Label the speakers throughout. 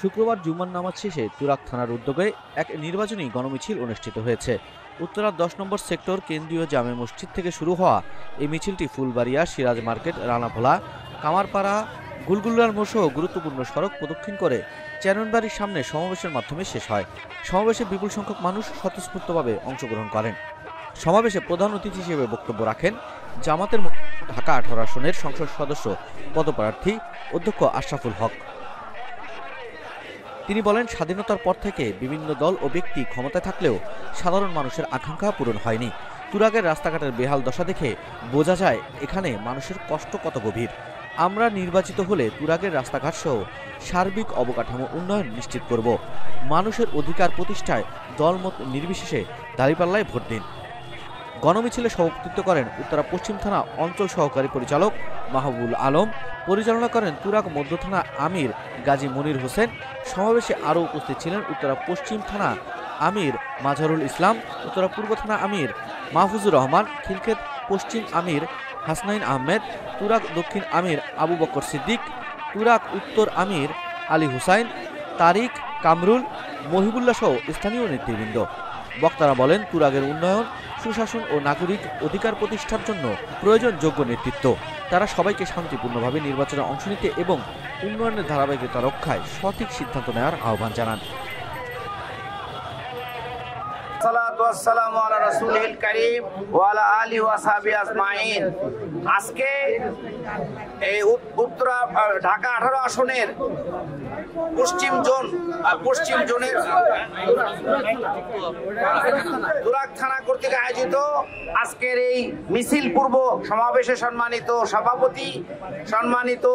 Speaker 1: শুক্রবার জুমার নামাজ শেষে তুরাগ থানার উদ্যোগে এক নির্বাচনী গণমিছিল অনুষ্ঠিত হয়েছে। উত্তরার 10 নম্বর সেক্টর কেন্দ্রীয় জামে মসজিদ থেকে শুরু হওয়া এই মিছিলটি ফুলবাড়িয়া, সিরাজ মার্কেট, রানাভোলা, কামারপাড়া, গুলগুলার মোড় সহ গুরুত্বপূর্ণ সড়ক প্রদক্ষিণ করে চ্যাননবাড়ির সামনে সমাবেশের মাধ্যমে শেষ হয়। সমাবেশে বিপুল সংখ্যক মানুষ স্বতঃস্ফূর্তভাবে অংশগ্রহণ করেন। সমাবেশে প্রধান অতিথি হিসেবে বক্তব্য রাখেন জামাতের ঢাকা 18 আসনের সংসদ সদস্য পদপ্রার্থী অধ্যক্ষ আশরাফুল হক। তিনি বলেন, স্বাধীনতার পর থেকে বিভিন্ন দল ও ব্যক্তি ক্ষমতায় থাকলেও সাধারণ মানুষের আকাঙ্ক্ষা পূরণ হয়নি। তুরাগের রাস্তাঘাটের বেহাল দশা দেখে বোঝা যায় এখানে মানুষের কষ্ট কত গভীর। আমরা নির্বাচিত হলে তুরাগের রাস্তাঘাট সহ সার্বিক অবকাঠামো উন্নয়ন নিশ্চিত করব। মানুষের অধিকার প্রতিষ্ঠায় দলমত নির্বিশেষে দাঁড়িপাল্লায় ভোট দিন। গণমিছিলে সভাপতিত্ব করেন উত্তরা পশ্চিম থানা অঞ্চল সহকারী পরিচালক মাহবুবুল আলম, পরিচালনা করেন তুরাগ মধ্য থানা আমির গাজী মনির হোসেন। সমাবেশে আরও উপস্থিত ছিলেন উত্তরা পশ্চিম থানা আমির মাজহারুল ইসলাম, উত্তরা পূর্ব থানা আমির মাহফুজুর রহমান, খিলক্ষেত পশ্চিম আমির হাসনাইন আহমেদ, তুরাগ দক্ষিণ আমির আবু বকর সিদ্দিক, তুরাগ উত্তর আমির আলী হুসাইন, তারিক, কামরুল, মহিবুল্লাহ সহ স্থানীয় নেতৃবৃন্দ। বক্তারা বলেন, তুরাগের উন্নয়ন, সুশাসন ও নাগরিক অধিকার প্রতিষ্ঠার জন্য প্রয়োজন যোগ্য নেতৃত্ব। তারা সবাইকে শান্তিপূর্ণভাবে নির্বাচনে অংশ নিতে এবং উন্নয়নের ধারাবাহিকতা রক্ষায় সঠিক সিদ্ধান্ত নেওয়ার আহ্বান জানান।
Speaker 2: আজকে এই উত্তরা ঢাকা 18 আসনের পশ্চিম জোনের তুরাগ থানা কর্তৃক আয়োজিত আজকের এই মিছিল পূর্ব সমাবেশে সম্মানিত সভাপতি, সম্মানিত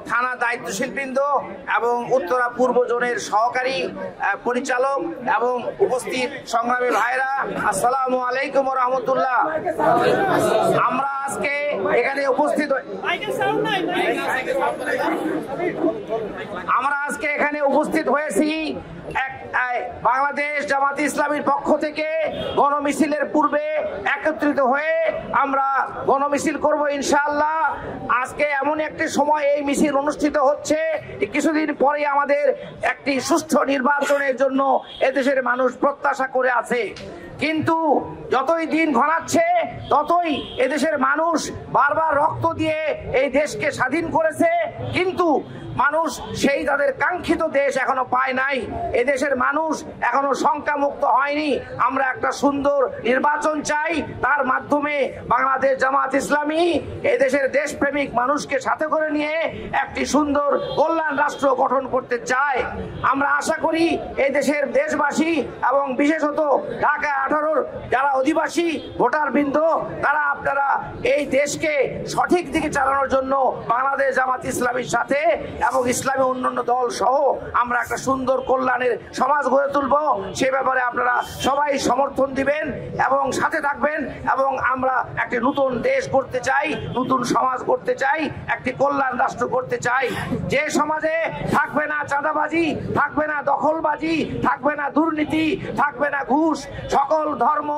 Speaker 2: থানা দায়িত্বশীল বৃন্দ এবং উত্তরা পূর্ব জোনের সহকারী পরিচালক এবং উপস্থিত সংগ্রামী ভাইরা, আসসালামু আলাইকুম ওয়া রাহমাতুল্লাহ। আমরা আজকে এখানে উপস্থিত হয়েছি বাংলাদেশ জামাত ইসলামীর পক্ষ থেকে গণমিছিলের পূর্বে একত্রিত হয়ে আমরা গণমিছিল করব ইনশাআল্লাহ। আজকে এমন একটি সময় এই মিছিল অনুষ্ঠিত হচ্ছে, কিছুদিন পরে আমাদের একটি সুষ্ঠু নির্বাচনের জন্য এদেশের মানুষ প্রত্যাশা করে আছে। কিন্তু যতই দিন ঘনাচ্ছে ততই এদেশের মানুষ বারবার রক্ত দিয়ে এই দেশকে স্বাধীন করেছে, কিন্তু মানুষ সেই তাদের কাঙ্ক্ষিত দেশ এখনো পায় নাই। এদেশের মানুষ এখনো সংখ্যামুক্ত হয়নি। আমরা একটা সুন্দর নির্বাচন চাই, তার মাধ্যমে বাংলাদেশ জামাত ইসলামী এদেশের দেশপ্রেমিক মানুষকে সাথে করে নিয়ে একটি সুন্দর কল্যাণ রাষ্ট্র গঠন করতে চায়। আমরা আশা করি এই দেশের দেশবাসী এবং বিশেষত ঢাকা 18-র যারা অধিবাসী ভোটার বৃন্দ, তারা আপনারা এই দেশকে সঠিক দিকে চালানোর জন্য বাংলাদেশ জামাত ইসলামীর সাথে এবং ইসলামী অন্যান্য দল সহ আমরা একটা সুন্দর কল্যাণের সমাজ গড়ে তুলব। সে ব্যাপারে আপনারা সবাই সমর্থন দিবেন এবং সাথে থাকবেন, এবং আমরা একটি নতুন দেশ করতে চাই, নতুন সমাজ করতে চাই, একটি কল্যাণ রাষ্ট্র করতে চাই, যে সমাজে থাকবে না চাঁদাবাজি, থাকবে না দখলবাজি, থাকবে না দুর্নীতি, থাকবে না ঘুষ, সকল ধর্ম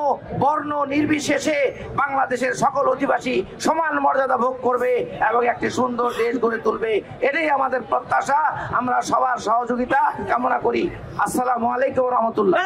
Speaker 2: বর্ণ নির্বিশেষে বাংলাদেশের সকল অধিবাসী সমান মর্যাদা ভোগ করবে এবং একটি সুন্দর দেশ গড়ে তুলবে। এটাই আমাদের প্রত্যাশা। আমরা সবার সহযোগিতা কামনা করি। আসসালামু আলাইকুম ওয়া রাহমাতুল্লাহ।